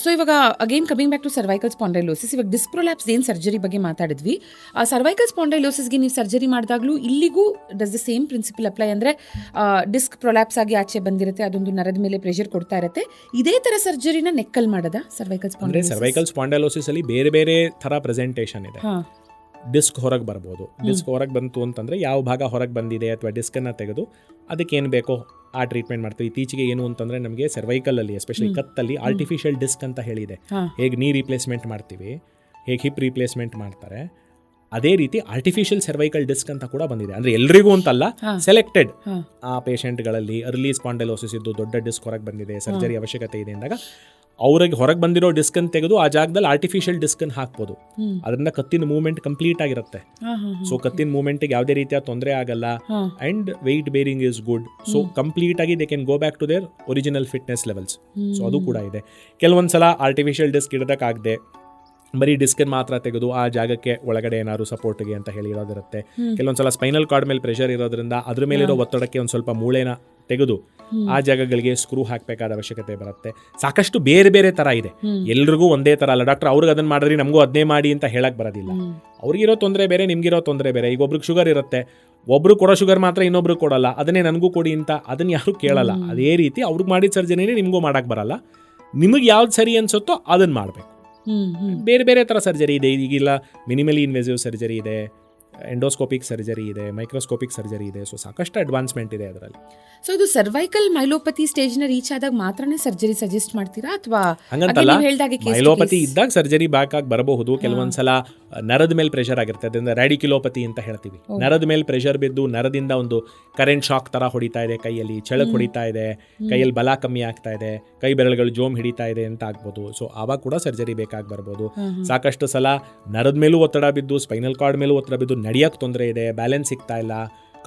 So ಇವಾಗ again coming back to cervical spondylosis, ಇವಾಗ disc prolapse ಏನು ಸರ್ಜರಿ ಬಗ್ಗೆ ಮಾತಾಡಿದ್ವಿ. ಸರ್ವೈಕಲ್ ಸ್ಪಾಂಡೈಲೋಸಿಸ್ಗೆ ನೀವು ಸರ್ಜರಿ ಮಾಡಿದಾಗಲೂ ಇಲ್ಲಿಗೂ does the same principle apply? ಅಂದರೆ ಡಿಸ್ಕ್ ಪ್ರೊಲ್ಯಾಪ್ಸ್ ಆಗಿ ಆಚೆ ಬಂದಿರುತ್ತೆ, ಅದೊಂದು ನರದ ಮೇಲೆ ಪ್ರೆಷರ್ ಕೊಡ್ತಾ ಇರುತ್ತೆ. ಇದೇ ಥರ ಸರ್ಜರಿನ ನೆಕ್ಕಲ್ ಮಾಡೋದಾ ಸರ್ವೈಕಲ್ ಸ್ಪಾಂಡೈಲೋಸಿಸ್? ಸರ್ವೈಕಲ್ ಸ್ಪಾಂಡೈಲೋಸಿಸ್ ಅಲ್ಲಿ ಬೇರೆ ಬೇರೆ ಥರ ಪ್ರೆಸೆಂಟೇಷನ್ ಇದೆ. ಡಿಸ್ಕ್ ಹೊರಗೆ ಬರ್ಬೋದು. ಡಿಸ್ಕ್ ಹೊರಗೆ ಬಂತು ಅಂತಂದರೆ ಯಾವ ಭಾಗ ಹೊರಗೆ ಬಂದಿದೆ ಅಥವಾ ಡಿಸ್ಕನ್ನು ತೆಗೆದು ಅದಕ್ಕೆ ಏನು ಬೇಕೋ ಆ ಟ್ರೀಟ್ಮೆಂಟ್ ಮಾಡ್ತೀವಿ. ಇತ್ತೀಚೆಗೆ ಏನು ಅಂತಂದರೆ ನಮಗೆ ಸರ್ವೈಕಲಲ್ಲಿ ಎಸ್ಪೆಷಲಿ ಕತ್ತಲ್ಲಿ ಆರ್ಟಿಫಿಷಿಯಲ್ ಡಿಸ್ಕ್ ಅಂತ ಹೇಳಿದೆ. ಹೇಗೆ ನೀ ರಿಪ್ಲೇಸ್ಮೆಂಟ್ ಮಾಡ್ತೀವಿ, ಹೇಗೆ ಹಿಪ್ ರಿಪ್ಲೇಸ್ಮೆಂಟ್ ಮಾಡ್ತಾರೆ, ಅದೇ ರೀತಿ ಆರ್ಟಿಫಿಷಿಯಲ್ ಸರ್ವೈಕಲ್ ಡಿಸ್ಕ್ ಅಂತ ಕೂಡ ಬಂದಿದೆ. ಅಂದರೆ ಎಲ್ರಿಗೂ ಅಂತಲ್ಲ, ಸೆಲೆಕ್ಟೆಡ್ ಆ ಪೇಷಂಟ್ಗಳಲ್ಲಿ ಅರ್ಲಿ ಸ್ಪಾಂಡೈಲೋಸಿಸ್ ಇದ್ದು ದೊಡ್ಡ ಡಿಸ್ಕ್ ಹೊರಗೆ ಬಂದಿದೆ, ಸರ್ಜರಿ ಅವಶ್ಯಕತೆ ಇದೆ ಅಂದಾಗ ಅವ್ರಿಗೆ ಹೊರಗೆ ಬಂದಿರೋ ಡಿಸ್ಕನ್ನು ತೆಗೆದು ಆ ಜಾಗದಲ್ಲಿ ಆರ್ಟಿಫಿಷಿಯಲ್ ಡಿಸ್ಕನ್ನು ಹಾಕ್ಬೋದು. ಅದರಿಂದ ಕತ್ತಿನ ಮೂವ್ಮೆಂಟ್ ಕಂಪ್ಲೀಟ್ ಆಗಿರುತ್ತೆ. ಸೊ ಕತ್ತಿನ ಮೂವ್ಮೆಂಟ್ಗೆ ಯಾವುದೇ ರೀತಿಯ ತೊಂದರೆ ಆಗಲ್ಲ and weight bearing is good. So complete ಆಗಿ they can go back to their original fitness levels. So ಅದು ಕೂಡ ಇದೆ. ಕೆಲವೊಂದ್ಸಲ ಆರ್ಟಿಫಿಷಿಯಲ್ ಡಿಸ್ಕ್ ಇಡೋದಕ್ಕಾಗದೆ ಬರೀ ಡಿಸ್ಕನ್ನು ಮಾತ್ರ ತೆಗೆದು ಆ ಜಾಗಕ್ಕೆ ಒಳಗಡೆ ಏನಾದ್ರು ಸಪೋರ್ಟ್ಗೆ ಅಂತ ಹೇಳಿ ಇರೋದಿರುತ್ತೆ. ಕೆಲವೊಂದ್ಸಲ ಸ್ಪೈನಲ್ ಕಾರ್ಡ್ ಮೇಲೆ ಪ್ರೆಷರ್ ಇರೋದ್ರಿಂದ ಅದ್ರ ಮೇಲಿರೋ ಒತ್ತಡಕ್ಕೆ ಒಂದು ಸ್ವಲ್ಪ ಮೂಳೆನ ತೆಗೆದು ಆ ಜಾಗಗಳಿಗೆ ಸ್ಕ್ರೂ ಹಾಕಬೇಕಾದ ಅವಶ್ಯಕತೆ ಬರುತ್ತೆ. ಸಾಕಷ್ಟು ಬೇರೆ ಬೇರೆ ಥರ ಇದೆ, ಎಲ್ರಿಗೂ ಒಂದೇ ಥರ ಅಲ್ಲ. ಡಾಕ್ಟರ್ ಅವ್ರಿಗೆ ಅದನ್ನು ಮಾಡಿದ್ರಿ ನಮಗೂ ಅದನ್ನೇ ಮಾಡಿ ಅಂತ ಹೇಳಕ್ ಬರೋದಿಲ್ಲ. ಅವ್ರಿಗಿರೋ ತೊಂದರೆ ಬೇರೆ, ನಿಮ್ಗಿರೋ ತೊಂದರೆ ಬೇರೆ. ಈಗ ಒಬ್ರಿಗೆ ಶುಗರ್ ಇರುತ್ತೆ, ಒಬ್ರು ಕೊಡೋ ಶುಗರ್ ಮಾತ್ರ ಇನ್ನೊಬ್ರು ಕೊಡಲ್ಲ, ಅದನ್ನೇ ನನಗೂ ಕೊಡಿ ಅಂತ ಅದನ್ನ ಯಾರು ಕೇಳಲ್ಲ. ಅದೇ ರೀತಿ ಅವ್ರಿಗೆ ಮಾಡಿದ ಸರ್ಜರಿನೇ ನಿಮಗೂ ಮಾಡಕ್ ಬರಲ್ಲ. ನಿಮಗೆ ಯಾವ್ದು ಸರಿ ಅನ್ಸುತ್ತೋ ಅದನ್ನ ಮಾಡಬೇಕು. ಬೇರೆ ಬೇರೆ ಥರ ಸರ್ಜರಿ ಇದೆ. ಈಗಿಲ್ಲ ಮಿನಿಮಲಿ ಇನ್ವೆಸಿವ್ ಸರ್ಜರಿ ಇದೆ, ಎಂಡೋಸ್ಕೋಪಿಕ್ ಸರ್ಜರಿ ಇದೆ, ಮೈಕ್ರೋಸ್ಕೋಪಿಕ್ ಸರ್ಜರಿ ಇದೆ. ಸೊ ಸಾಕಷ್ಟು ಅಡ್ವಾನ್ಸ್ಮೆಂಟ್ ಇದೆ ಅದರಲ್ಲಿ. ಸೊ ಇದು ಸರ್ವೈಕಲ್ ಮೈಲೋಪತಿ ಸ್ಟೇಜ್ನ ರೀಚ್ ಆದಾಗ ಮಾತ್ರನೇ ಸರ್ಜರಿ ಸಜೆಸ್ಟ್ ಮಾಡ್ತೀರಾ ಅಥವಾ ಹಂಗಂತಲ್ಲ, ಮೈಲೋಪತಿ ಇದ್ದಾಗ ಸರ್ಜರಿ ಬ್ಯಾಕ್ ಆಗಿ ಬರಬಹುದು. ಕೆಲವೊಂದ್ಸಲ ನರದ ಮೇಲೆ ಪ್ರೆಷರ್ ಆಗಿರುತ್ತೆ, ಅದರಿಂದ ರ್ಯಾಡಿಕ್ಯುಲೋಪತಿ ಅಂತ ಹೇಳ್ತೀವಿ. ನರದ ಮೇಲೆ ಪ್ರೆಷರ್ ಬಿದ್ದು ನರದಿಂದ ಒಂದು ಕರೆಂಟ್ ಶಾಕ್ ತರ ಹೊಡಿತಾ ಇದೆ, ಕೈಯಲ್ಲಿ ಚಳಕ್ ಹೊಡಿತಾ ಇದೆ, ಕೈಯಲ್ಲಿ ಬಲ ಕಮ್ಮಿ ಆಗ್ತಾ ಇದೆ, ಕೈ ಬೆರಳುಗಳು ಜೋಮ್ ಹಿಡಿತಾ ಇದೆ ಅಂತ ಆಗ್ಬೋದು. ಸೊ ಆವಾಗ ಕೂಡ ಸರ್ಜರಿ ಬೇಕಾಗಿ ಬರ್ಬೋದು. ಸಾಕಷ್ಟು ಸಲ ನರದ ಮೇಲೂ ಒತ್ತಡ ಬಿದ್ದು, ಸ್ಪೈನಲ್ ಕಾರ್ಡ್ ಮೇಲೂ ಒತ್ತಡ ಬಿದ್ದು ನಡೆಯಕ್ಕೆ ತೊಂದರೆ ಇದೆ, ಬ್ಯಾಲೆನ್ಸ್ ಸಿಗ್ತಾ ಇಲ್ಲ,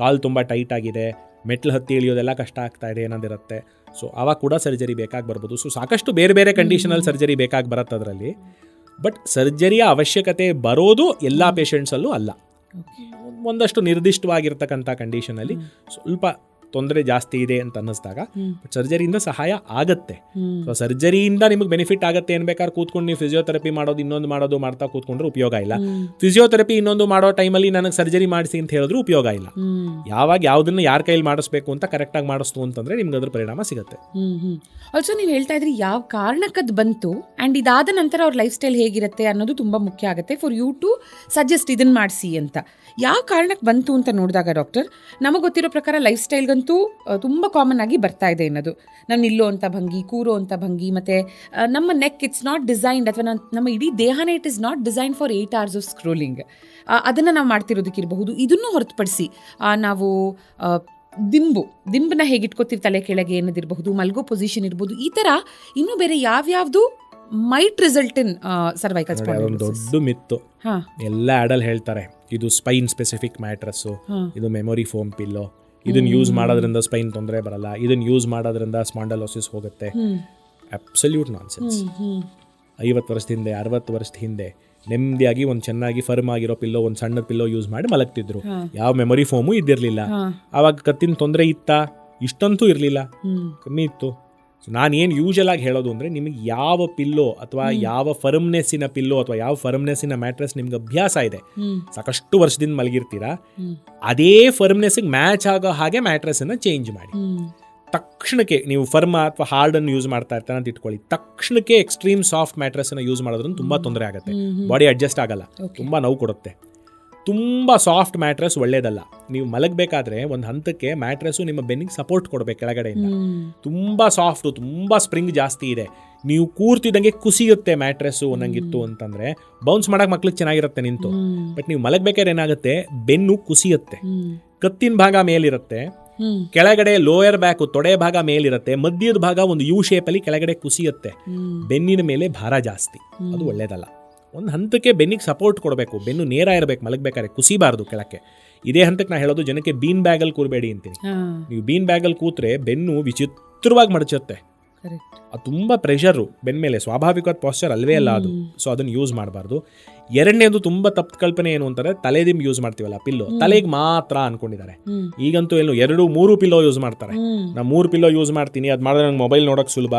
ಕಾಲು ತುಂಬ ಟೈಟ್ ಆಗಿದೆ, ಮೆಟ್ಲು ಹತ್ತಿ ಇಳಿಯೋದೆಲ್ಲ ಕಷ್ಟ ಆಗ್ತಾ ಇದೆ ಅನ್ನೋದಿರುತ್ತೆ. ಸೊ ಆವಾಗ ಕೂಡ ಸರ್ಜರಿ ಬೇಕಾಗಿ ಬರ್ಬೋದು. ಸೊ ಸಾಕಷ್ಟು ಬೇರೆ ಬೇರೆ ಕಂಡೀಷನಲ್ಲಿ ಸರ್ಜರಿ ಬೇಕಾಗಿ ಬರುತ್ತೆ ಅದರಲ್ಲಿ. ಬಟ್ ಸರ್ಜರಿಯ ಅವಶ್ಯಕತೆ ಬರೋದು ಎಲ್ಲ ಪೇಷಂಟ್ಸಲ್ಲೂ ಅಲ್ಲ. ಒಂದಷ್ಟು ನಿರ್ದಿಷ್ಟವಾಗಿರ್ತಕ್ಕಂಥ ಕಂಡೀಷನಲ್ಲಿ ಸ್ವಲ್ಪ ತೊಂದರೆ ಜಾಸ್ತಿ ಇದೆ ಅಂತ ಅನ್ನಿಸ್ದಾಗ ಸರ್ಜರಿಯಿಂದ ಸಹಾಯ ಆಗತ್ತೆ. ಸೊ ಸರ್ಜರಿಯಿಂದ ನಿಮಗೆ ಬೆನಿಫಿಟ್ ಆಗುತ್ತೆ ಅನ್ಬೇಕಾದ್ರೆ ಕೂತ್ಕೊಂಡು ನೀವು ಫಿಸಿಯೋಥೆರಪಿ ಮಾಡೋದು ಇನ್ನೊಂದು ಮಾಡೋದು ಮಾಡ್ತಾ ಕೂತ್ಕೊಂಡ್ರೆ ಉಪಯೋಗ ಇಲ್ಲ. ಫಿಸಿಯೋಥೆರಪಿ ಇನ್ನೊಂದು ಮಾಡೋ ಟೈಮಲ್ಲಿ ನನಗೆ ಸರ್ಜರಿ ಮಾಡಿಸಿ ಅಂತ ಹೇಳಿದ್ರು ಉಪಯೋಗ ಇಲ್ಲ. ಯಾವಾಗ ಯಾವುದನ್ನ ಯಾರ ಕೈಯಲ್ಲಿ ಮಾಡಿಸ್ಬೇಕು ಅಂತ ಕರೆಕ್ಟಾಗಿ ಮಾಡಿಸ್ತು ಅಂತಂದ್ರೆ ನಿಮ್ಗೆ ಅದ್ರ ಪರಿಣಾಮ ಸಿಗುತ್ತೆ. ಆಲ್ಸೋ ನೀವು ಹೇಳ್ತಾ ಇದ್ರಿ ಯಾವ ಕಾರಣಕ್ಕದ್ ಬಂತು ಅಂಡ್ ಇದಾದ ನಂತರ ಅವ್ರ ಲೈಫ್ ಸ್ಟೈಲ್ ಹೇಗಿರುತ್ತೆ ಅನ್ನೋದು ತುಂಬಾ ಮುಖ್ಯ ಆಗುತ್ತೆ ಫಾರ್ ಯು ಟು ಸಜೆಸ್ಟ್ ಇದನ್ನ ಮಾಡಿಸಿ ಅಂತ. ಯಾವ ಕಾರಣಕ್ಕೆ ಬಂತು ಅಂತ ನೋಡಿದಾಗ ಡಾಕ್ಟರ್, ನಮಗೆ ಗೊತ್ತಿರೋ ಪ್ರಕಾರ ಲೈಫ್ ಸ್ಟೈಲ್ಗಂತೂ ತುಂಬ ಕಾಮನ್ ಆಗಿ ಬರ್ತಾ ಇದೆ ಅನ್ನೋದು. ನಾವು ನಿಲ್ಲೋ ಅಂಥ ಭಂಗಿ, ಕೂರೋ ಅಂಥ ಭಂಗಿ, ಮತ್ತು ನಮ್ಮ ನೆಕ್ ಇಟ್ಸ್ ನಾಟ್ ಡಿಸೈನ್ಡ್, ಅಥವಾ ನಮ್ಮ ಇಡೀ ದೇಹನೇ it is not design for 8 hours of scrolling. ಅದನ್ನು ನಾವು ಮಾಡ್ತಿರೋದಕ್ಕಿರಬಹುದು. ಇದನ್ನು ಹೊರತುಪಡಿಸಿ ನಾವು ದಿಂಬನ್ನ ಹೇಗೆ ಇಟ್ಕೋತೀವಿ ತಲೆ ಕೆಳಗೆ ಅನ್ನೋದಿರಬಹುದು, ಮಲ್ಗೋ ಪೊಸಿಷನ್ ಇರ್ಬೋದು, ಈ ಥರ ಇನ್ನೂ ಬೇರೆ ಯಾವ್ಯಾವುದು ಮೈಟ್ ರಿಸಲ್ಟ್ ಇನ್ ಸರ್ವೈಕಲ್ ಸ್ಪಾಂಡೈಲೋಸಿಸ್. ದೊಡ್ಡ ಮಿತ್ತು ಎಲ್ಲ ಆಡಲ್ ಹೇಳ್ತಾರೆ, ಇದು ಸ್ಪೈನ್ ಸ್ಪೆಸಿಫಿಕ್ ಮ್ಯಾಟ್ರಸ್ಸು, ಇದು ಮೆಮೊರಿ ಫೋಮ್ ಪಿಲ್ಲೋ, ಇದನ್ನ ಯೂಸ್ ಮಾಡೋದ್ರಿಂದ ಸ್ಪೈನ್ ತೊಂದರೆ ಬರಲ್ಲ, ಇದನ್ನ ಯೂಸ್ ಮಾಡೋದ್ರಿಂದ ಸ್ಪಾಂಡೈಲೋಸಿಸ್ ಹೋಗುತ್ತೆ. Absolute nonsense. 50 ವರ್ಷದ ಹಿಂದೆ 60 ವರ್ಷದ ಹಿಂದೆ ನೆಮ್ಮದಿಯಾಗಿ ಒಂದು ಚೆನ್ನಾಗಿ ಫರ್ಮ್ ಆಗಿರೋ ಪಿಲ್ಲೋ, ಒಂದು ಸಣ್ಣ ಪಿಲ್ಲೋ ಯೂಸ್ ಮಾಡಿ ಮಲಗ್ತಿದ್ರು. ಯಾವ ಮೆಮೊರಿ ಫೋಮು ಇದ್ದಿರಲಿಲ್ಲ. ಆವಾಗ ಕತ್ತಿನ ತೊಂದರೆ ಇತ್ತಾ? ಇಷ್ಟಂತೂ ಇರಲಿಲ್ಲ, ಕಮ್ಮಿ ಇತ್ತು. ನಾನೇನು ಯೂಶಲ್ ಆಗಿ ಹೇಳೋದು ಅಂದರೆ, ನಿಮಗೆ ಯಾವ ಪಿಲ್ಲೋ ಅಥವಾ ಯಾವ ಫರ್ಮ್ನೆಸ್ಸಿನ ಪಿಲ್ಲೋ ಅಥವಾ ಯಾವ ಫರ್ಮ್ನೆಸ್ಸಿನ ಮ್ಯಾಟ್ರೆಸ್ ನಿಮ್ಗೆ ಅಭ್ಯಾಸ ಇದೆ, ಸಾಕಷ್ಟು ವರ್ಷದಿಂದ ಮಲಗಿರ್ತೀರಾ, ಅದೇ ಫರ್ಮ್ನೆಸ್ಸಿಗೆ ಮ್ಯಾಚ್ ಆಗೋ ಹಾಗೆ ಮ್ಯಾಟ್ರೆಸ್ಸನ್ನು ಚೇಂಜ್ ಮಾಡಿ. ತಕ್ಷಣಕ್ಕೆ ನೀವು ಫರ್ಮ್ ಅಥವಾ ಹಾರ್ಡನ್ನು ಯೂಸ್ ಮಾಡ್ತಾ ಇರ್ತಾನೆ ಅಂತ ಇಟ್ಕೊಳ್ಳಿ, ತಕ್ಷಣಕ್ಕೆ ಎಕ್ಸ್ಟ್ರೀಮ್ ಸಾಫ್ಟ್ ಮ್ಯಾಟ್ರೆಸ್ಸನ್ನು ಯೂಸ್ ಮಾಡೋದ್ರಿಂದ ತುಂಬ ತೊಂದರೆ ಆಗುತ್ತೆ. ಬಾಡಿ ಅಡ್ಜಸ್ಟ್ ಆಗಲ್ಲ, ತುಂಬ ನೋವು ಕೊಡುತ್ತೆ. ತುಂಬ ಸಾಫ್ಟ್ ಮ್ಯಾಟ್ರೆಸ್ ಒಳ್ಳೇದಲ್ಲ. ನೀವು ಮಲಗಬೇಕಾದ್ರೆ ಒಂದು ಹಂತಕ್ಕೆ ಮ್ಯಾಟ್ರೆಸ್ಸು ನಿಮ್ಮ ಬೆನ್ನಿಗೆ ಸಪೋರ್ಟ್ ಕೊಡಬೇಕು ಕೆಳಗಡೆಯಿಂದ. ತುಂಬ ಸಾಫ್ಟು, ತುಂಬ ಸ್ಪ್ರಿಂಗ್ ಜಾಸ್ತಿ ಇದೆ, ನೀವು ಕೂರ್ತಿದ್ದಂಗೆ ಕುಸಿಯುತ್ತೆ ಮ್ಯಾಟ್ರೆಸ್ಸು ಅನ್ನಂಗಿತ್ತು ಅಂತಂದರೆ ಬೌನ್ಸ್ ಮಾಡೋಕೆ ಮಕ್ಳಿಗೆ ಚೆನ್ನಾಗಿರುತ್ತೆ ನಿಂತು. ಬಟ್ ನೀವು ಮಲಗಬೇಕಾದ್ರೆ ಏನಾಗುತ್ತೆ, ಬೆನ್ನು ಕುಸಿಯುತ್ತೆ. ಕತ್ತಿನ ಭಾಗ ಮೇಲಿರುತ್ತೆ, ಕೆಳಗಡೆ ಲೋಯರ್ ಬ್ಯಾಕು ತೊಡೆ ಭಾಗ ಮೇಲಿರುತ್ತೆ, ಮಧ್ಯದ ಭಾಗ ಒಂದು ಯು ಶೇಪಲ್ಲಿ ಕೆಳಗಡೆ ಕುಸಿಯುತ್ತೆ. ಬೆನ್ನಿನ ಮೇಲೆ ಭಾರ ಜಾಸ್ತಿ, ಅದು ಒಳ್ಳೇದಲ್ಲ. ಒಂದು ಹಂತಕ್ಕೆ ಬೆನ್ನಿಗೆ ಸಪೋರ್ಟ್ ಕೊಡಬೇಕು, ಬೆನ್ನು ನೇರ ಇರಬೇಕು ಮಲಗಬೇಕಾದ್ರೆ, ಕುಸಿಬಾರ್ದು ಕೆಳಕ್ಕೆ. ಇದೇ ಹಂತಕ್ಕೆ ನಾ ಹೇಳೋದು ಜನಕ್ಕೆ ಬೀನ್ ಬ್ಯಾಗಲ್ಲಿ ಕೂರಬೇಡಿ ಅಂತೀನಿ. ನೀವು ಬೀನ್ ಬ್ಯಾಗಲ್ಲಿ ಕೂತ್ರೆ ಬೆನ್ನು ವಿಚಿತ್ರವಾಗಿ ಮಡಚುತ್ತೆ, ಕರೆಕ್ಟ್. ಅದು ತುಂಬ ಪ್ರೆಷರು ಬೆನ್ಮೇಲೆ, ಸ್ವಾಭಾವಿಕವಾದ ಪಾಸ್ಚರ್ ಅಲ್ವೇ ಅಲ್ಲ ಅದು. ಸೊ ಅದನ್ನು ಯೂಸ್ ಮಾಡಬಾರ್ದು. ಎರಡನೇದು ತುಂಬ ತಪ್ಪು ಕಲ್ಪನೆ ಏನು ಅಂತಂದರೆ, ತಲೆದಿಂಬು ಯೂಸ್ ಮಾಡ್ತೀವಲ್ಲ ಪಿಲ್ಲೋ, ತಲೆಗೆ ಮಾತ್ರ ಅನ್ಕೊಂಡಿದ್ದಾರೆ. ಈಗಂತೂ ಏನು 2-3 ಪಿಲ್ಲೋ ಯೂಸ್ ಮಾಡ್ತಾರೆ. ನಾ 3 ಪಿಲ್ಲೋ ಯೂಸ್ ಮಾಡ್ತೀನಿ, ಅದು ಮಾಡಿದ್ರೆ ನಂಗೆ ಮೊಬೈಲ್ ನೋಡೋಕೆ ಸುಲಭ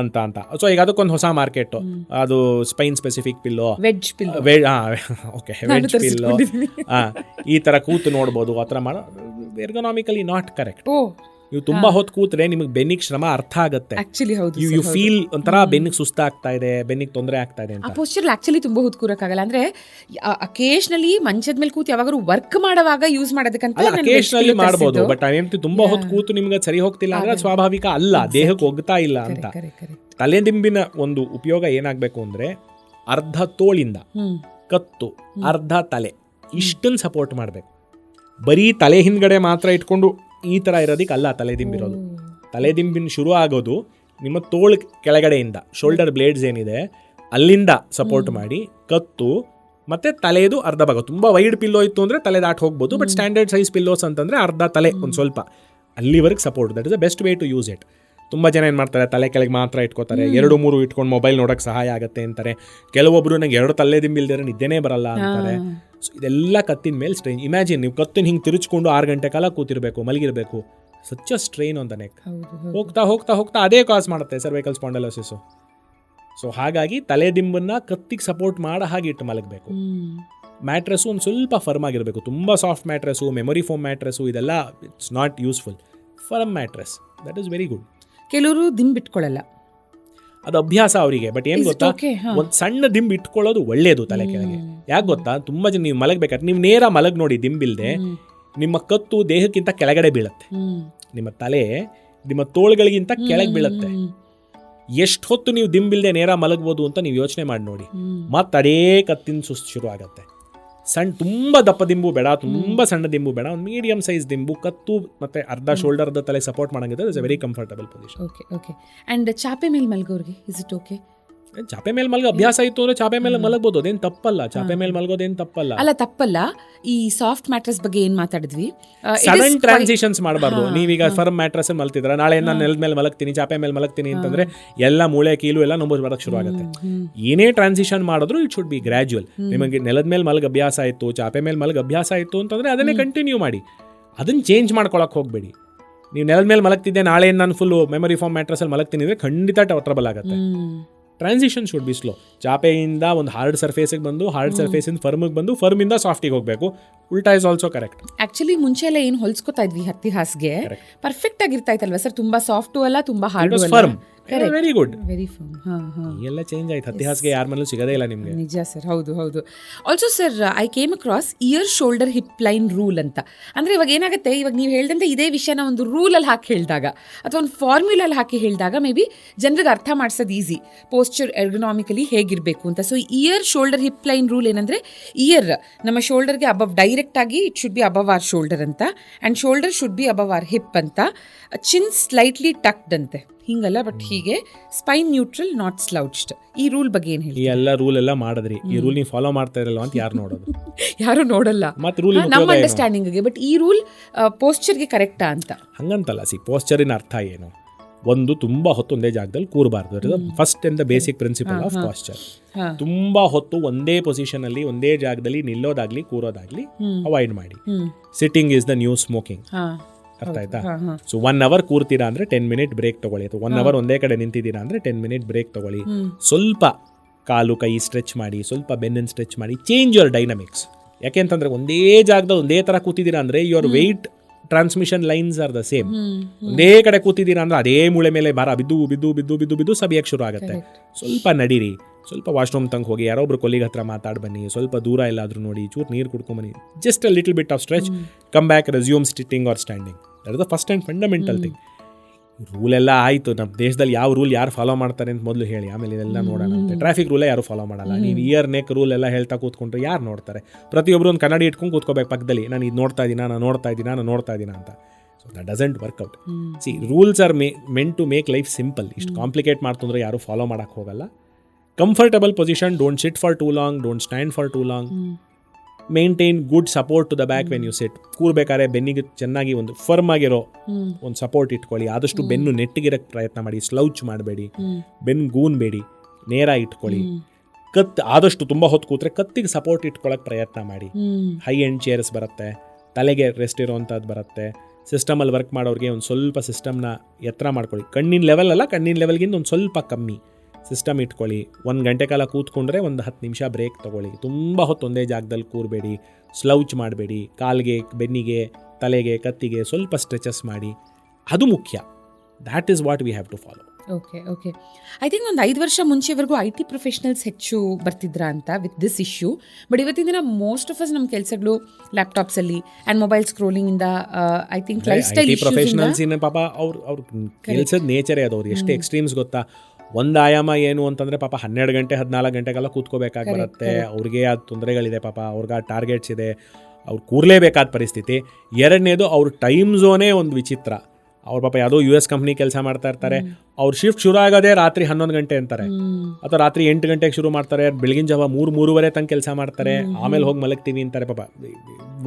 ಅಂತ. ಸೊ ಈಗ ಅದಕ್ಕೊಂದು ಹೊಸ ಮಾರ್ಕೆಟು, ಅದು spine specific pillow, wedge pillow, okay wedge pillow, ಈ ಥರ ಕೂತು ನೋಡ್ಬೋದು. ಆ ಥರ ಮಾಡೋ ಎರ್ಗೊನಾಮಿಕಲಿ ನಾಟ್ ಕರೆಕ್ಟ್. ನೀವು ತುಂಬಾ ಹೊತ್ತು ಕೂತ್ರೆ ನಿಮಗೆ ಬೆನ್ನಿಗೆ ಶ್ರಮ ಅರ್ಥ ಆಗುತ್ತೆ. ಆಕ್ಚುಲಿ ಹೌದು, ಯು ಫೀಲ್ ಒಂಥರ ಬೆನ್ನಿಗೆ ಸುಸ್ತಾಗ್ತಾ ಇದೆ, ಬೆನ್ನಿಗೆ ತೊಂದರೆ ಆಗ್ತಾ ಇದೆ ಅಂತ. ಆ ಪೋಸ್ಚರ್ ಆಕ್ಚುಲಿ ತುಂಬಾ ಹೊತ್ತು ಕೂರಕ್ಕಾಗಲ್ಲ. ಅಂದ್ರೆ ಅಕೇಶನಲಿ ಮಂಚದ ಮೇಲೆ ಕೂತು ಯಾವಾಗಾದ್ರೂ ವರ್ಕ್ ಮಾಡುವಾಗ ಯೂಸ್ ಮಾಡೋದಕ್ಕಂತ ಅಕೇಶನಲಿ ಮಾಡ್ಬೋದು. ಬಟ್ ಅದೇಂತ ತುಂಬಾ ಹೊತ್ತು ಕೂತು ನಿಮ್ಗೆ ಸರಿ ಹೋಗ್ತಿಲ್ಲ ಅಂದ್ರೆ ಸ್ವಾಭಾವಿಕ ಅಲ್ಲ, ದೇಹಕ್ಕೆ ಹೋಗ್ತಾ ಇಲ್ಲ ಅಂತ. ತಲೆದಿಂಬಿನ ಒಂದು ಉಪಯೋಗ ಏನಾಗಬೇಕು ಅಂದ್ರೆ, ಅರ್ಧ ತೋಳಿಂದ ಕತ್ತು, ಅರ್ಧ ತಲೆ, ಇಷ್ಟನ್ನು ಸಪೋರ್ಟ್ ಮಾಡಬೇಕು. ಬರೀ ತಲೆ ಹಿಂದ್ಗಡೆ ಮಾತ್ರ ಇಟ್ಕೊಂಡು ಈ ಥರ ಇರೋದಕ್ಕಲ್ಲ ತಲೆದಿಂಬಿರೋದು. ತಲೆದಿಂಬಿನ ಶುರು ಆಗೋದು ನಿಮ್ಮ ತೋಳು ಕೆಳಗಡೆಯಿಂದ, ಶೋಲ್ಡರ್ ಬ್ಲೇಡ್ಸ್ ಏನಿದೆ ಅಲ್ಲಿಂದ ಸಪೋರ್ಟ್ ಮಾಡಿ, ಕತ್ತು ಮತ್ತು ತಲೆದು ಅರ್ಧ ಭಾಗ. ತುಂಬ ವೈಡ್ ಪಿಲ್ಲೋ ಇತ್ತು ಅಂದರೆ ತಲೆ ದಾಟ್ ಹೋಗ್ಬೋದು. ಬಟ್ ಸ್ಟ್ಯಾಂಡರ್ಡ್ ಸೈಜ್ ಪಿಲ್ಲೋಸ್ ಅಂತಂದರೆ ಅರ್ಧ ತಲೆ ಒಂದು ಸ್ವಲ್ಪ ಅಲ್ಲಿವರೆಗೆ support. That is the best way to use it. ತುಂಬ ಜನ ಏನು ಮಾಡ್ತಾರೆ, ತಲೆ ಕೆಳಗೆ ಮಾತ್ರ ಇಟ್ಕೋತಾರೆ, 2-3 ಇಟ್ಕೊಂಡು ಮೊಬೈಲ್ ನೋಡೋಕ್ಕೆ ಸಹಾಯ ಆಗುತ್ತೆ ಅಂತಾರೆ. ಕೆಲವೊಬ್ಬರು ನಂಗೆ 2 ತಲೆದಿಂಬಿಲ್ದಿದ್ರೆ ನಿದ್ದೆನೇ ಬರಲ್ಲ ಅಂತಾರೆ. ಸೊ ಇದೆಲ್ಲ ಕತ್ತಿನ ಮೇಲೆ ಸ್ಟ್ರೈನ್. ಇಮ್ಯಾಜಿನ್, ನೀವು ಕತ್ತಿನ ಹಿಂಗೆ ತಿರುಚ್ಕೊಂಡು 6 ಗಂಟೆ ಕಾಲ ಕೂತಿರ್ಬೇಕು, ಮಲಗಿರಬೇಕು. Such a strain on the neck. ಹೋಗ್ತಾ ಹೋಗ್ತಾ ಹೋಗ್ತಾ ಅದೇ ಕಾಸ್ ಮಾಡುತ್ತೆ ಸರ್ವೈಕಲ್ ಸ್ಪಾಂಡಲೋಸಿಸು. ಸೊ ಹಾಗಾಗಿ ತಲೆದಿಂಬನ್ನು ಕತ್ತಿಗೆ ಸಪೋರ್ಟ್ ಮಾಡೋ ಹಾಗೆ ಇಟ್ಟು ಮಲಗಬೇಕು. ಮ್ಯಾಟ್ರೆಸ್ಸು ಒಂದು ಸ್ವಲ್ಪ ಫರ್ಮ್ ಆಗಿರಬೇಕು. ತುಂಬ ಸಾಫ್ಟ್ ಮ್ಯಾಟ್ರೆಸ್ಸು, ಮೆಮೊರಿ ಫೋಮ್ ಮ್ಯಾಟ್ರೆಸ್ಸು ಇದೆಲ್ಲ it's not useful. Firm mattress that is very good. ಕೆಲವರು ದಿಂಬು ಇಟ್ಕೊಳ್ಳಲ್ಲ, ಅದು ಅಭ್ಯಾಸ ಅವರಿಗೆ. ಬಟ್ ಏನು ಗೊತ್ತಾ, ಒಂದು ಸಣ್ಣ ದಿಂಬು ಇಟ್ಕೊಳ್ಳೋದು ಒಳ್ಳೇದು ತಲೆ ಕೆಳಗೆ. ಯಾಕೆ ಗೊತ್ತಾ, ತುಂಬ ಜನ ನೀವು ಮಲಗಬೇಕಾದ್ರೆ ನೀವು ನೇರ ಮಲಗಿ ನೋಡಿ, ದಿಂಬಿಲ್ದೆ ನಿಮ್ಮ ಕತ್ತು ದೇಹಕ್ಕಿಂತ ಕೆಳಗಡೆ ಬೀಳುತ್ತೆ. ನಿಮ್ಮ ತಲೆ ನಿಮ್ಮ ತೋಳುಗಳಿಗಿಂತ ಕೆಳಗೆ ಬೀಳುತ್ತೆ. ಎಷ್ಟು ಹೊತ್ತು ನೀವು ದಿಂಬಿಲ್ದೆ ನೇರ ಮಲಗ್ಬೋದು ಅಂತ ನೀವು ಯೋಚನೆ ಮಾಡಿ ನೋಡಿ. ಮತ್ತೆ ಅದೇ ಕತ್ತಿನ ಸುಸ್ತು ಶುರು ಆಗುತ್ತೆ. ತುಂಬ ದಪ್ಪ ದಿಂಬು ಬೇಡ, ತುಂಬ ಸಣ್ಣ ದಿಂಬು ಬೇಡ, ಒಂದು ಮೀಡಿಯಂ ಸೈಜ್ ದಿಂಬು, ಕತ್ತು ಮತ್ತೆ ಅರ್ಧ ಶೋಲ್ಡರ್ದ ತಲೆ ಸಪೋರ್ಟ್ ಮಾಡಂಗಿದ್ರೆ it's a very comfortable position. Okay. And ಚಾಪೆ ಮೇಲೆ ಮಲಗೋರಿಗೆ ಇಸ್ ಇಟ್ ಓಕೆ? ಚಾಪೆ ಮೇಲೆ ಮಲಗೋ ಅಭ್ಯಾಸ ಇತ್ತು ಅಂದ್ರೆ ಚಾಪೆ ಮೇಲೆ ಮಲಗಬಹುದು, ಅದೇನು ತಪ್ಪಲ್ಲ. ಚಾಪೆ ಮೇಲೆ ಮಲಗೋದೇನು ತಪ್ಪಲ್ಲ. ಅಲ್ಲ, ತಪ್ಪಲ್ಲ. ಈ ಸಾಫ್ಟ್ ಮ್ಯಾಟ್ರೆಸ್ ಬಗ್ಗೆ ಏನ್ ಮಾತಾಡಿದ್ವಿ, ಸಡನ್ ಟ್ರಾನ್ಸಿಷನ್ಸ್ ಮಾಡಬಾರ್ದು. ನೀವೀಗ ಫರ್ಮ್ ಮ್ಯಾಟ್ರೆಸ್ ಮಲ್ತಿದ್ರ, ನಾಳೆ ನಾನು ನೆಲದ ಮೇಲೆ ಮಲಗ್ತೀನಿ, ಚಾಪೆ ಮೇಲೆ ಮಲಗ್ತೀನಿ ಅಂತಂದ್ರೆ ಎಲ್ಲ ಮೂಳೆ ಕೀಲು ಎಲ್ಲ ನಂಬರ್ ಬರಕ್ಕೆ ಶುರು ಆಗುತ್ತೆ. ಏನೇ ಟ್ರಾನ್ಸಿಷನ್ ಮಾಡಿದ್ರು ಇಟ್ ಶುಡ್ ಬಿ ಗ್ರಾಜುವಲ್. ನಿಮಗೆ ನೆಲದ ಮೇಲೆ ಮಲಗ ಅಭ್ಯಾಸ ಆಯಿತು, ಚಾಪೆ ಮೇಲೆ ಮಲಗ ಅಭ್ಯಾಸ ಆಯಿತು ಅಂತಂದ್ರೆ ಅದನ್ನೇ ಕಂಟಿನ್ಯೂ ಮಾಡಿ, ಅದನ್ನ ಚೇಂಜ್ ಮಾಡ್ಕೊಳಕ್ ಹೋಗ್ಬೇಡಿ. ನೀವು ನೆಲದ ಮೇಲೆ ಮಲಗ್ತಿದ್ದೆ, ನಾಳೆ ನಾನು ಫುಲ್ ಮೆಮೊರಿ ಫಾರ್ಮ್ ಮ್ಯಾಟ್ರೆಸ್ ಅಲ್ಲಿ ಮಲಗ್ತೀನಿ ಅಂದ್ರೆ ಖಂಡಿತ ಟ್ರಬಲ್ ಆಗುತ್ತೆ. Transition should be slow. ಚಾಪೆಯಿಂದ ಒಂದು ಹಾರ್ಡ್ ಸರ್ಫೇಸಿಗೆ ಬಂದು, ಹಾರ್ಡ್ ಸರ್ಫೇಸಿಂದ ಫರ್ಮಿಗೆ ಬಂದು, ಫರ್ಮಿಂದ ಸಾಫ್ಟಿಗೆ ಹೋಗಬೇಕು. ಉಲ್ಟಾ ಇಸ್ ಆಲ್ಸೋ ಕರೆಕ್ಟ್. ಆಕ್ಚುಲಿ ಮುಂಚೆ ಎಲ್ಲ ಏನು ಹೊಲ್ಸ್ಕೊತಾ ಇದ್ವಿ ಹತ್ತಿ ಹಾಸಿಗೆ, ಪರ್ಫೆಕ್ಟ್ ಆಗಿರ್ತಾ ಇತ್ತಲ್ವಾ ಸರ್? ತುಂಬಾ ಸಾಫ್ಟು ಅಲ್ಲ, ತುಂಬಾ ಹಾರ್ಡ್ ಅಲ್ಲ. Firm, very good, very firm. ಎಲ್ಲ ಚೇಂಜ್ ಆಯ್ತು. ಹತ್ತಿ ಹಾಸಿಗೆ ಯಾರ ಮೇಲೂ ಸಿಗೋದೇ ಇಲ್ಲ ನಿಮಗೆ. ನಿಜ ಸರ್, ಹೌದು. Also sir, I came across year shoulder hip line rule ಅಂತ. ಅಂದ್ರೆ ಇವಾಗ ಏನಾಗುತ್ತೆ, ಇವಾಗ ನೀವು ಹೇಳ್ದಂತೆ ಇದೇ ವಿಷಯನ ಒಂದು ರೂಲಲ್ಲಿ ಹಾಕಿ ಹೇಳಿದಾಗ ಅಥವಾ ಒಂದು ಫಾರ್ಮ್ಯುಲಲ್ಲಿ ಹಾಕಿ ಹೇಳಿದಾಗ ಮೇ ಬಿ ಜನರಿಗೆ ಅರ್ಥ ಮಾಡಿಸೋದು ಈಸಿ, ಪೋಸ್ಚರ್ ಎರ್ಗೊನಾಮಿಕಲಿ ಹೇಗಿರಬೇಕು ಅಂತ. So ear shoulder hip line rule ಏನಂದ್ರೆ, ಇಯರ್ ನಮ್ಮ ಶೋಲ್ಡರ್ಗೆ ಅಬವ್, ಡೈರೆಕ್ಟ್ ಆಗಿ it should be above our shoulder ಅಂತ, and shoulder should be above our hip ಅಂತ, ಚಿನ್ ಸ್ಲೈಟ್ಲಿ ಟಕ್ಡ್ ಅಂತೆ, ಹಿಂಗಲ್ಲ ಬಟ್ ಹೀಗೆ, ಸ್ಪೈನ್ ನ್ಯೂಟ್ರಲ್ ನಾಟ್ ಸ್ಲೌಚ್ಡ್. ಈ ರೂಲ್ ಬಗ್ಗೆ ಏನು ಹೇಳಿ? ಈ ಎಲ್ಲ ರೂಲ್ ಎಲ್ಲ ಮಾಡಿದ್ರಿ, ಈ ರೂಲ್ ನೀವು ಫಾಲೋ ಮಾಡ್ತಾ ಇರಲ್ಲ ಅಂತ ಯಾರು ನೋಡೋದು? ಯಾರು ನೋಡಲ್ಲ. ಮತ್ತೆ ರೂಲ್ ನಮ್ಮ ಅಂಡರ್ಸ್ಟ್ಯಾಂಡಿಂಗ್ಗೆ. ಬಟ್ ಈ ರೂಲ್ ಪೋಸ್ಚರ್ಗೆ ಕರೆಕ್ಟಾ ಅಂತ? ಹಂಗಂತಲ್ಲ. ಪೋಸ್ಚರಿನ ಅರ್ಥ ಏನು? ಒಂದು ತುಂಬಾ ಹೊತ್ತು ಒಂದೇ ಜಾಗದಲ್ಲಿ ಕೂರಬಾರ್ದು. First and the basic principle of posture. ತುಂಬಾ ಹೊತ್ತು ಒಂದೇ ಪೊಸಿಷನ್ ಅಲ್ಲಿ, ಒಂದೇ ಜಾಗದಲ್ಲಿ ನಿಲ್ಲೋದಾಗ್ಲಿ ಕೂರೋದಾಗ್ಲಿ ಅವಾಯ್ಡ್ ಮಾಡಿ. Sitting is the new smoking. ಅರ್ಥ ಆಯ್ತಾ? ಸೊ 1 hour ಕೂರ್ತೀರಾ ಅಂದ್ರೆ 10 minute ಬ್ರೇಕ್ ತಗೊಳ್ಳಿ, ಅಥವಾ 1 hour ಒಂದೇ ಕಡೆ ನಿಂತಿದ್ದೀರಾ ಅಂದ್ರೆ 10 minute ಬ್ರೇಕ್ ತಗೊಳ್ಳಿ. ಸ್ವಲ್ಪ ಕಾಲು ಕೈ ಸ್ಟ್ರೆಚ್ ಮಾಡಿ, ಸ್ವಲ್ಪ ಬೆನ್ನನ್ನು ಸ್ಟ್ರೆಚ್ ಮಾಡಿ. Change your dynamics. ಯಾಕೆಂತಂದ್ರೆ ಒಂದೇ ಜಾಗದಲ್ಲಿ ಒಂದೇ ತರ ಕೂತಿದ್ದೀರಾ ಅಂದ್ರೆ your weight transmission lines are the same. ಒಂದೇ ಕಡೆ ಕೂತಿದ್ದೀರಾ ಅಂದ್ರೆ ಅದೇ ಮೂಳೆ ಮೇಲೆ ಭಾರ ಬಿದ್ದು ಬಿದ್ದು ಬಿದ್ದು ಬಿದ್ದು ಬಿದ್ದು ಸಬಿಯಕ್ಕೆ ಶುರು ಆಗುತ್ತೆ. ಸ್ವಲ್ಪ ನಡೀರಿ, ಸ್ವಲ್ಪ ವಾಶ್ರೂಮ್ ತಂಗ ಹೋಗಿ, ಯಾರೊಬ್ರು ಕೊಲ್ಲಿಗೆ ಹತ್ರ ಮಾತಾಡಿ ಬನ್ನಿ, ಸ್ವಲ್ಪ ದೂರ ಎಲ್ಲಾದ್ರೂ ನೋಡಿ, ಚೂರು ನೀರು ಕುಡ್ಕೊಂಬನ್ನಿ. Just a little bit of stretch, come back, resume sitting or standing. That is the first and fundamental thing. Rule ಎಲ್ಲ ಆಯಿತು, ನಮ್ಮ ದೇಶದಲ್ಲಿ ಯಾವ ರೂಲ್ ಯಾರು ಫಾಲೋ ಮಾಡ್ತಾರೆ ಅಂತ ಮೊದಲು ಹೇಳಿ, ಆಮೇಲೆ ಇದೆಲ್ಲ ನೋಡೋಣ ಅಂತ. ಟ್ರಾಫಿಕ್ ರೂಲೇ ಯಾರು ಫಾಲೋ ಮಾಡಲ್ಲ. ನೀವು ಇಯರ್ ನೆಕ್ ರೂಲ್ ಎಲ್ಲ ಹೇಳ್ತಾ ಕೂತ್ಕೊಂಡ್ರೆ ಯಾರು ನೋಡ್ತಾರೆ? ಪ್ರತಿಯೊಬ್ಬರು ಒಂದು ಕನ್ನಡಿ ಇಟ್ಕೊಂಡು ಕೂತ್ಕೋಬೇಕು ಪಕ್ಕದಲ್ಲಿ, ನಾನು ಇದು ನೋಡ್ತಾ ಇದ್ದೀನ ಅಂತ. So that doesn't work out. See, rules are meant to make life simple. ಇಷ್ಟು ಕಾಂಪ್ಲಿಕೇಟ್ ಮಾಡ್ತಂದ್ರೆ ಯಾರು ಫಾಲೋ ಮಾಡೋಕ್ಕೆ ಹೋಗಲ್ಲ. Comfortable position, don't sit for too long, don't stand for too long. Maintain good support to the back when you sit. ಕೂರ್ಬೇಕಾದ್ರೆ ಬೆನ್ನಿಗೆ ಚೆನ್ನಾಗಿ ಒಂದು firm ಆಗಿರೋ ಒಂದು ಸಪೋರ್ಟ್ ಇಟ್ಕೊಳ್ಳಿ. ಆದಷ್ಟು ಬೆನ್ನು ನೆಟ್ಟಿಗಿರಕ್ಕೆ ಪ್ರಯತ್ನ ಮಾಡಿ, ಸ್ಲೌಚ್ ಮಾಡಬೇಡಿ, ಬೆನ್ನು ಗೂನ್ಬೇಡಿ, ನೇರ ಇಟ್ಕೊಳ್ಳಿ. ಆದಷ್ಟು ತುಂಬ ಹೊತ್ತು ಕೂತ್ರೆ ಕತ್ತಿಗೆ ಸಪೋರ್ಟ್ ಇಟ್ಕೊಳ್ಳೋಕೆ ಪ್ರಯತ್ನ ಮಾಡಿ. ಹೈ ಎಂಡ್ ಚೇರ್ಸ್ ಬರುತ್ತೆ, ತಲೆಗೆ ರೆಸ್ಟ್ ಇರೋವಂಥದ್ದು ಬರುತ್ತೆ. ಸಿಸ್ಟಮಲ್ಲಿ ವರ್ಕ್ ಮಾಡೋರಿಗೆ ಒಂದು ಸ್ವಲ್ಪ ಸಿಸ್ಟಮ್ನ ಎತ್ತರ ಮಾಡ್ಕೊಳ್ಳಿ. ಕಣ್ಣಿನ ಲೆವೆಲ್ ಅಲ್ಲ, ಕಣ್ಣಿನ ಲೆವೆಲ್ಗಿಂತ ಒಂದು ಸ್ವಲ್ಪ ಕಮ್ಮಿ ಸಿಸ್ಟಮ್ ಇಟ್ಕೊಳ್ಳಿ. 1 ಗಂಟೆ ಕಾಲ ಕೂತ್ಕೊಂಡ್ರೆ ಒಂದು 10 ನಿಮಿಷ ಬ್ರೇಕ್ ತೊಗೊಳ್ಳಿ. ತುಂಬ ಹೊತ್ತು ಒಂದೇ ಜಾಗದಲ್ಲಿ ಕೂರಬೇಡಿ, ಸ್ಲೌಚ್ ಮಾಡಬೇಡಿ. ಕಾಲಿಗೆ, ಬೆನ್ನಿಗೆ, ತಲೆಗೆ, ಕತ್ತಿಗೆ ಸ್ವಲ್ಪ ಸ್ಟ್ರೆಚಸ್ ಮಾಡಿ. ಅದು ಮುಖ್ಯ. That is what we have to follow. Okay. I think ಒಂದು 5 ವರ್ಷ ಮುಂಚೆವರೆಗೂ IT ಪ್ರೊಫೆಷನಲ್ಸ್ ಹೆಚ್ಚು ಬರ್ತಿದ್ರಾ ಅಂತ ವಿತ್ ದಿಸ್ ಇಶ್ಯೂ. ಬಟ್ ಇವತ್ತಿನ ದಿನ ಮೋಸ್ಟ್ ಆಫ್ ಅಸ್ ನಮ್ಮ ಕೆಲಸಗಳು ಲ್ಯಾಪ್ಟಾಪ್ಸಲ್ಲಿ ಆ್ಯಂಡ್ ಮೊಬೈಲ್ ಸ್ಕ್ರೋಲಿಂಗಿಂದ I think life style professionals ಇನ್ನು ಪಾಪ ಅವ್ರ ಕೆಲಸದ ನೇಚರೇ ಅದು. ಅವ್ರು ಎಷ್ಟು ಎಕ್ಸ್ಟ್ರೀಮ್ಸ್ ಗೊತ್ತಾ. ಒಂದು ಆಯಾಮ ಏನು ಅಂತಂದರೆ ಪಾಪ 12 ಗಂಟೆ 14 ಗಂಟೆಗೆಲ್ಲ ಕೂತ್ಕೋಬೇಕಾಗಿ ಬರುತ್ತೆ. ಅವ್ರಿಗೆ ಅದು ತೊಂದರೆಗಳಿದೆ, ಪಾಪ ಅವ್ರಿಗೆ ಟಾರ್ಗೆಟ್ಸ್ ಇದೆ, ಅವ್ರು ಕೂರಲೇಬೇಕಾದ ಪರಿಸ್ಥಿತಿ. ಎರಡನೇದು ಅವ್ರ ಟೈಮ್ ಝೋನೇ ಒಂದು ವಿಚಿತ್ರ. ಅವ್ರ ಪಾಪ ಯಾವುದೋ US ಕಂಪ್ನಿ ಕೆಲಸ ಮಾಡ್ತಾ ಇರ್ತಾರೆ, ಅವ್ರ ಶಿಫ್ಟ್ ಶುರು ಆಗೋದೇ ರಾತ್ರಿ 11 ಗಂಟೆ ಅಂತಾರೆ, ಅಥವಾ ರಾತ್ರಿ 8 ಗಂಟೆಗೆ ಶುರು ಮಾಡ್ತಾರೆ, ಬೆಳಗಿನ ಜಾವ 3-3:30 ತನಕ ಕೆಲಸ ಮಾಡ್ತಾರೆ, ಆಮೇಲೆ ಹೋಗಿ ಮಲಗ್ತೀವಿ ಅಂತಾರೆ. ಪಾಪ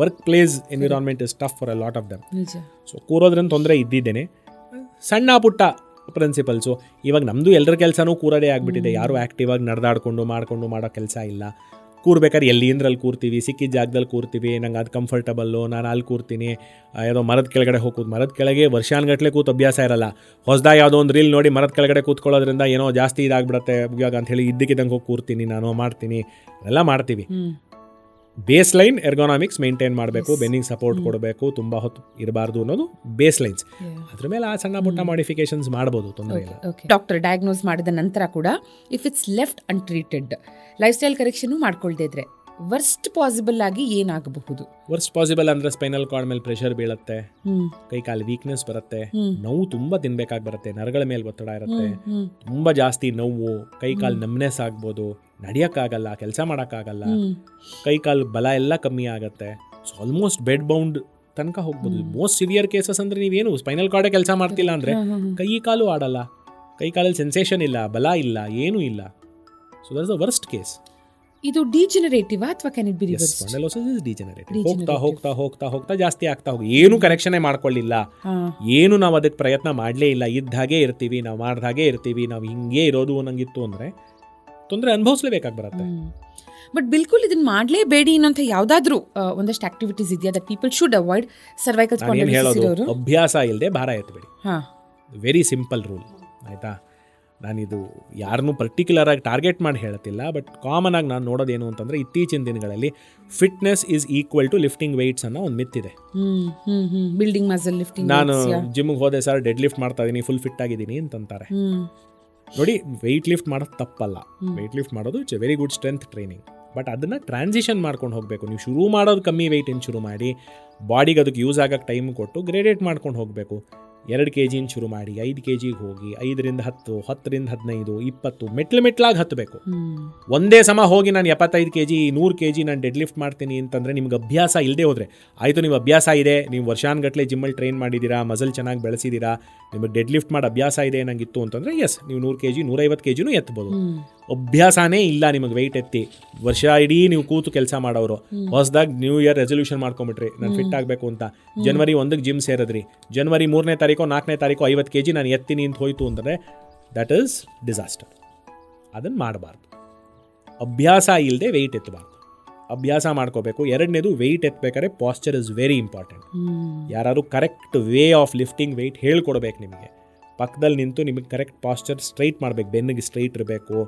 work place environment is tough for a lot of them. So ಕೂರೋದ್ರಿಂದ ತೊಂದರೆ ಇದ್ದಿದ್ದೇನೆ. ಸಣ್ಣ ಪುಟ್ಟ ಪ್ರಿನ್ಸಿಪಲ್ಸು. ಇವಾಗ ನಮ್ಮದು ಎಲ್ಲರ ಕೆಲಸನೂ ಕೂರೋದೇ ಆಗಿಬಿಟ್ಟಿದೆ. ಯಾರು ಆ್ಯಕ್ಟಿವ್ ಆಗಿ ನಡೆದಾಡ್ಕೊಂಡು ಮಾಡೋ ಕೆಲಸ ಇಲ್ಲ. ಕೂರ್ಬೇಕಾದ್ರೆ ಎಲ್ಲಿಂದ್ರಲ್ಲಿ ಕೂರ್ತೀವಿ, ಸಿಕ್ಕಿದ ಜಾಗದಲ್ಲಿ ಕೂರ್ತೀವಿ. ನಂಗೆ ಅದು ಕಂಫರ್ಟಬಲ್ಲು, ನಾನು ಅಲ್ಲಿ ಕೂರ್ತೀನಿ. ಯಾವುದೋ ಮರದ ಕೆಳಗಡೆ ಹೋಗೋದು, ಮರದ ಕೆಳಗೆ ವರ್ಷಾನ್ಗಟ್ಲೆ ಕೂತು ಅಭ್ಯಾಸ ಇರಲ್ಲ. ಹೊಸದಾಗಿ ಯಾವುದೋ ಒಂದು ರೀಲ್ ನೋಡಿ ಮರದ ಕೆಳಗಡೆ ಕೂತ್ಕೊಳ್ಳೋದ್ರಿಂದ ಏನೋ ಜಾಸ್ತಿ ಇದಾಗ್ಬಿಡುತ್ತೆ ಇವಾಗ ಅಂಥೇಳಿ ಇದ್ದಕ್ಕಿದ್ದಂಗೆ ಹೋಗಿ ಕೂರ್ತೀನಿ, ನಾನು ಮಾಡ್ತೀನಿ, ಎಲ್ಲ ಮಾಡ್ತೀವಿ. ಬೇಸ್ ಲೈನ್ ಎರ್ಗೋನಾಮಿಕ್ಸ್ ಮೇಂಟೈನ್ ಮಾಡಬೇಕು, ಬೆನ್ನಿಗೆ ಸಪೋರ್ಟ್ ಕೊಡಬೇಕು, ತುಂಬ ಹೊತ್ತು ಇರಬಾರ್ದು ಅನ್ನೋದು ಬೇಸ್ ಲೈನ್ಸ್. ಅದ್ರ ಮೇಲೆ ಆ ಸಣ್ಣ ಪುಟ್ಟ ಮಾಡಿಫಿಕೇಶನ್ಸ್ ಮಾಡ್ಬೋದು, ತೊಂದರೆ ಇಲ್ಲ. ಡಾಕ್ಟರ್ ಡಯಾಗ್ನೋಸ್ ಮಾಡಿದ ನಂತರ ಕೂಡ if it's left untreated, life style correction ಮಾಡ್ಕೊಳ್ದೇ ಇದ್ರೆ ವರ್ಸ್ಟ್ ಪಾಸಿಬಲ್ ಆಗಿ ಏನಾಗಬಹುದು? ವರ್ಸ್ಟ್ ಪಾಸಿಬಲ್ ಅಂದ್ರೆ ಸ್ಪೈನಲ್ ಕಾರ್ಡ್ ಮೇಲೆ ಪ್ರೆಷರ್ ಬೀಳುತ್ತೆ, ಕೈ ಕಾಲು ವೀಕ್ನೆಸ್ ಬರುತ್ತೆ, ನೋವು ತುಂಬಾ ತಿನ್ಬೇಕಾಗಿ ಬರುತ್ತೆ, ನರಗಳ ಮೇಲೆ ಒತ್ತಡ ಇರುತ್ತೆ, ತುಂಬಾ ಜಾಸ್ತಿ ನೋವು, ಕೈ ಕಾಲು ನಮ್ನೆಸ್ ಆಗ್ಬೋದು, ನಡೆಯಕ್ಕಾಗಲ್ಲ, ಕೆಲಸ ಮಾಡೋಕ್ಕಾಗಲ್ಲ, ಕೈ ಕಾಲು ಬಲ ಎಲ್ಲ ಕಮ್ಮಿ ಆಗುತ್ತೆ. ಸೊ ಆಲ್ಮೋಸ್ಟ್ ಬೆಡ್ ಬೌಂಡ್ ತನಕ ಹೋಗ್ಬೋದು. ಮೋಸ್ಟ್ ಸಿವಿಯರ್ ಕೇಸಸ್ ಅಂದ್ರೆ ನೀವೇನು ಸ್ಪೈನಲ್ ಕಾರ್ಡೇ ಕೆಲಸ ಮಾಡ್ತಿಲ್ಲ ಅಂದ್ರೆ ಕೈ ಕಾಲು ಆಡಲ್ಲ, ಕೈ ಕಾಲಲ್ಲಿ ಸೆನ್ಸೇಷನ್ ಇಲ್ಲ, ಬಲ ಇಲ್ಲ, ಏನೂ ಇಲ್ಲ. So that's the worst case. ಇದು ಡಿಜೆನರೇಟಿವ್ ಅಥವಾ can it be reverse? Spondylosis is degenerative. ಹೋಗ್ತಾ ಹೋಗ್ತಾ ಹೋಗ್ತಾ ಹೋಗ್ತಾ ಜಾಸ್ತಿ ಆಗ್ತಾ ಹೋಗಿ ಏನು ಕನೆಕ್ಷನೇ ಮಾಡ್ಕೊಳ್ಳಿಲ್ಲ, ಏನು ನಾವು ಅದಕ್ಕೆ ಪ್ರಯತ್ನ ಮಾಡಲೇ ಇಲ್ಲ, ಇದ್ದ ಹಾಗೆ ಇರ್ತೀವಿ, ನಾವು ಮಾಡ್ದ ಹಾಗೆ ಇರ್ತೀವಿ, ನಾವು ಹಿಂಗೆ ಇರೋದು ಅನ್ನಂಗಿತ್ತು ಅಂದರೆ ತೊಂದರೆ ಅನುಭವಿಸ್ಲೇಬೇಕಾಗಿ ಬರುತ್ತೆ. ಬಟ್ ಬಿಲ್ಕುಲ್ ಇದನ್ನ ಮಾಡಲೇಬೇಡಿ ಅನ್ನೋಂಥ ಯಾವುದಾದ್ರೂ ಒಂದಷ್ಟು ಆಕ್ಟಿವಿಟೀಸ್ ಇದೆಯಾ that people should avoid? Cervical spondylosis ಇರೋರು ಅಭ್ಯಾಸ ಇಲ್ಲದೆ ಭಾರ ಎತ್ತಬೇಡಿ. ವೆರಿ ಸಿಂಪಲ್ ರೂಲ್, ಆಯಿತಾ? ನಾನಿದು ಯಾರನ್ನೂ ಪರ್ಟಿಕ್ಯುಲರ್ ಆಗಿ ಟಾರ್ಗೆಟ್ ಮಾಡಿ ಹೇಳ್ತಿಲ್ಲ, ಬಟ್ ಕಾಮನ್ ಆಗಿ ನಾನು ನೋಡೋದೇನು ಅಂತಂದರೆ ಇತ್ತೀಚಿನ ದಿನಗಳಲ್ಲಿ fitness is equal to lifting weights ಅನ್ನೋ ಒಂದು ಮಿತ್ ಇದೆ. Building muscle lifting. ನಾನು ಜಿಮ್ಗೆ ಹೋದೆ ಸರ್, ಡೆಡ್ ಲಿಫ್ಟ್ ಮಾಡ್ತಾ ಇದ್ದೀನಿ, ಫುಲ್ ಫಿಟ್ ಆಗಿದ್ದೀನಿ ಅಂತಂತಾರೆ. ನೋಡಿ, ವೆಯ್ಟ್ ಲಿಫ್ಟ್ ಮಾಡೋದು ತಪ್ಪಲ್ಲ, ವೆಯ್ಟ್ ಲಿಫ್ಟ್ ಮಾಡೋದು it's a very good strength training. But ಅದನ್ನು ಟ್ರಾನ್ಸಿಷನ್ ಮಾಡ್ಕೊಂಡು ಹೋಗಬೇಕು. ನೀವು ಶುರು ಮಾಡೋದು ಕಮ್ಮಿ ವೆಯ್ಟಿಂದ ಶುರು ಮಾಡಿ, ಬಾಡಿಗೆ ಅದಕ್ಕೆ ಯೂಸ್ ಆಗೋಕ್ಕೆ ಟೈಮ್ ಕೊಟ್ಟು ಗ್ರೇಡೇಟ್ ಮಾಡ್ಕೊಂಡು ಹೋಗಬೇಕು. 2 kg ಶುರು ಮಾಡಿ 5 kg ಹೋಗಿ 5ರಿಂದ 10, 10ರಿಂದ 15, 20 ಮೆಟ್ಲಾಗಿ ಹತ್ತಬೇಕು. ಒಂದೇ ಸಮ ಹೋಗಿ ನಾನು 75 kg 100 kg ನಾನು ಡೆಡ್ ಲಿಫ್ಟ್ ಮಾಡ್ತೀನಿ ಅಂತಂದರೆ ನಿಮ್ಗೆ ಅಭ್ಯಾಸ ಇಲ್ಲದೆ ಹೋದರೆ ಆಯಿತು. ನೀವು ಅಭ್ಯಾಸ ಇದೆ, ನೀವು ವರ್ಷಾನ್ಗಟ್ಟಲೆ ಜಿಮ್ಮಲ್ಲಿ ಟ್ರೈನ್ ಮಾಡಿದ್ದೀರಾ, ಮಸಲ್ ಚೆನ್ನಾಗಿ ಬೆಳೆಸಿದ್ದೀರಾ, ನಿಮಗೆ ಡೆಡ್ ಲಿಫ್ಟ್ ಮಾಡಿ ಅಭ್ಯಾಸ ಇದೆ ನಂಗಿತ್ತು ಅಂತಂದರೆ ಎಸ್, ನೀವು 100 kg 150 kgನೂ ಎತ್ತಬೋದು. ಅಭ್ಯಾಸನೇ ಇಲ್ಲ ನಿಮಗೆ ವೆಯ್ಟ್ ಎತ್ತಿ, ವರ್ಷ ಇಡೀ ನೀವು ಕೂತು ಕೆಲಸ ಮಾಡೋರು, ಹೊಸದಾಗಿ ನ್ಯೂ ಇಯರ್ ರೆಸೊಲ್ಯೂಷನ್ ಮಾಡ್ಕೊಂಬಿಟ್ರಿ ನಾನು ಫಿಟ್ ಆಗಬೇಕು ಅಂತ, ಜನವರಿ 1ಕ್ಕೆ ಜಿಮ್ ಸೇರಿದ್ರಿ, ಜನವರಿ 3ನೇ ತಾರೀಕು 4ನೇ ತಾರೀಕು 50 kg ನಾನು ಎತ್ತೀನಿ ಅಂತ ಹೋಯ್ತು ಅಂತಂದರೆ ದಟ್ ಈಸ್ ಡಿಸಾಸ್ಟರ್. ಅದನ್ನು ಮಾಡಬಾರ್ದು. ಅಭ್ಯಾಸ ಇಲ್ಲದೆ ವೆಯ್ಟ್ ಎತ್ತಬಾರ್ದು, ಅಭ್ಯಾಸ ಮಾಡ್ಕೋಬೇಕು. ಎರಡನೇದು, ವೆಯ್ಟ್ ಎತ್ತಬೇಕಾದ್ರೆ ಪಾಸ್ಚರ್ ಇಸ್ ವೆರಿ ಇಂಪಾರ್ಟೆಂಟ್. ಯಾರು correct way of lifting weight ಹೇಳ್ಕೊಡ್ಬೇಕು ನಿಮಗೆ. ಪಕ್ಕದಲ್ಲಿ ನಿಂತು ನಿಮಗೆ ಕರೆಕ್ಟ್ ಪಾಸ್ಚರ್ ಸ್ಟ್ರೈಟ್ ಮಾಡಬೇಕು, ಬೆನ್ನಿಗೆ ಸ್ಟ್ರೈಟ್ ಇರಬೇಕು,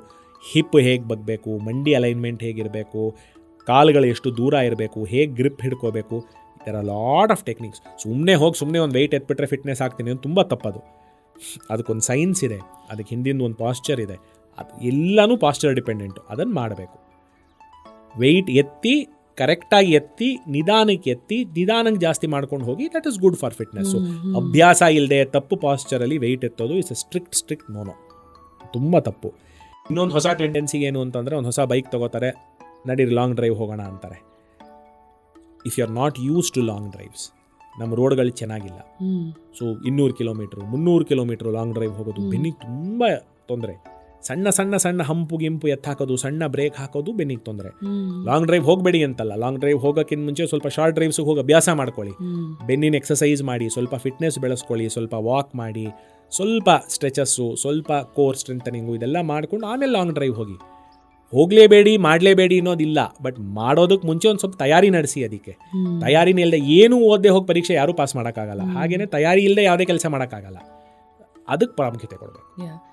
ಹಿಪ್ ಹೇಗೆ ಬಗ್ಬೇಕು, ಮಂಡಿ ಅಲೈನ್ಮೆಂಟ್ ಹೇಗಿರಬೇಕು, ಕಾಲುಗಳು ಎಷ್ಟು ದೂರ ಇರಬೇಕು, ಹೇಗೆ ಗ್ರಿಪ್ ಹಿಡ್ಕೋಬೇಕು. There are lot of techniques. ಸುಮ್ಮನೆ ಒಂದು ವೆಯ್ಟ್ ಎತ್ಬಿಟ್ರೆ ಫಿಟ್ನೆಸ್ ಆಗ್ತೀನಿ ಅಂತ ತುಂಬ ತಪ್ಪದು. ಅದಕ್ಕೊಂದು ಸೈನ್ಸ್ ಇದೆ, ಅದಕ್ಕೆ ಹಿಂದಿನ ಒಂದು ಪಾಸ್ಚರ್ ಇದೆ, ಅದು ಎಲ್ಲನೂ ಪಾಸ್ಚರ್ ಡಿಪೆಂಡೆಂಟು. ಅದನ್ನು ಮಾಡಬೇಕು. ವೆಯ್ಟ್ ಎತ್ತಿ ಕರೆಕ್ಟಾಗಿ ಎತ್ತಿ ನಿಧಾನಕ್ಕೆ ಜಾಸ್ತಿ ಮಾಡ್ಕೊಂಡು ಹೋಗಿ, that is good for fitness. ಅಭ್ಯಾಸ ಇಲ್ಲದೆ ತಪ್ಪು ಪಾಸ್ಚರಲ್ಲಿ ವೆಯ್ಟ್ ಎತ್ತೋದು ಇಸ್ ಎ ಸ್ಟ್ರಿಕ್ಟ್ ನೋನೋ, ತುಂಬ ತಪ್ಪು. ಇನ್ನೊಂದು ಹೊಸ ಟೆಂಡೆನ್ಸಿಗೆ ಏನು ಅಂತಂದರೆ, ಒಂದು ಹೊಸ ಬೈಕ್ ತೊಗೋತಾರೆ, ನಡೀರಿ ಲಾಂಗ್ ಡ್ರೈವ್ ಹೋಗೋಣ ಅಂತಾರೆ. If you are not used to long drives, ನಮ್ಮ ರೋಡ್ಗಳು ಚೆನ್ನಾಗಿಲ್ಲ, so 200 kilometre 300 kilometre long drive ಹೋಗೋದು ಬೆನ್ನಿಗೆ ತುಂಬ ತೊಂದರೆ. ಸಣ್ಣ ಸಣ್ಣ ಸಣ್ಣ ಹಂಪು ಗಿಂಪು ಎತ್ತಾಕೋದು, ಸಣ್ಣ ಬ್ರೇಕ್ ಹಾಕೋದು ಬೆನ್ನಿಗೆ ತೊಂದರೆ. ಲಾಂಗ್ ಡ್ರೈವ್ ಹೋಗಬೇಡಿ ಅಂತಲ್ಲ, ಲಾಂಗ್ ಡ್ರೈವ್ ಹೋಗೋಕ್ಕಿಂತ ಮುಂಚೆ ಸ್ವಲ್ಪ ಶಾರ್ಟ್ ಡ್ರೈವ್ಸ್ಗೆ ಹೋಗಿ ಅಭ್ಯಾಸ ಮಾಡ್ಕೊಳ್ಳಿ. ಬೆನ್ನಿನ ಎಕ್ಸಸೈಸ್ ಮಾಡಿ, ಸ್ವಲ್ಪ ಫಿಟ್ನೆಸ್ ಬೆಳೆಸ್ಕೊಳ್ಳಿ, ಸ್ವಲ್ಪ ವಾಕ್ ಮಾಡಿ, ಸ್ವಲ್ಪ ಸ್ಟ್ರೆಚಸ್ಸು, ಸ್ವಲ್ಪ ಕೋರ್ ಸ್ಟ್ರೆಂಥನಿಂಗು, ಇದೆಲ್ಲ ಮಾಡ್ಕೊಂಡು ಆಮೇಲೆ ಲಾಂಗ್ ಡ್ರೈವ್ ಹೋಗಿ. ಹೋಗಲೇಬೇಡಿ, ಮಾಡಲೇಬೇಡಿ ಅನ್ನೋದಿಲ್ಲ, ಬಟ್ ಮಾಡೋದಕ್ಕೆ ಮುಂಚೆ ಒಂದು ಸ್ವಲ್ಪ ತಯಾರಿ ನಡೆಸಿ. ಅದಕ್ಕೆ ತಯಾರಿನೇ ಇಲ್ಲದೆ ಏನೂ ಓದದೆ ಹೋಗಿ ಪರೀಕ್ಷೆ ಯಾರೂ ಪಾಸ್ ಮಾಡೋಕ್ಕಾಗಲ್ಲ. ಹಾಗೇನೆ ತಯಾರಿ ಇಲ್ಲದೆ ಯಾವುದೇ ಕೆಲಸ ಮಾಡೋಕ್ಕಾಗಲ್ಲ. ಅದಕ್ಕೆ ಪ್ರಾಮುಖ್ಯತೆ ಕೊಡಬೇಕು.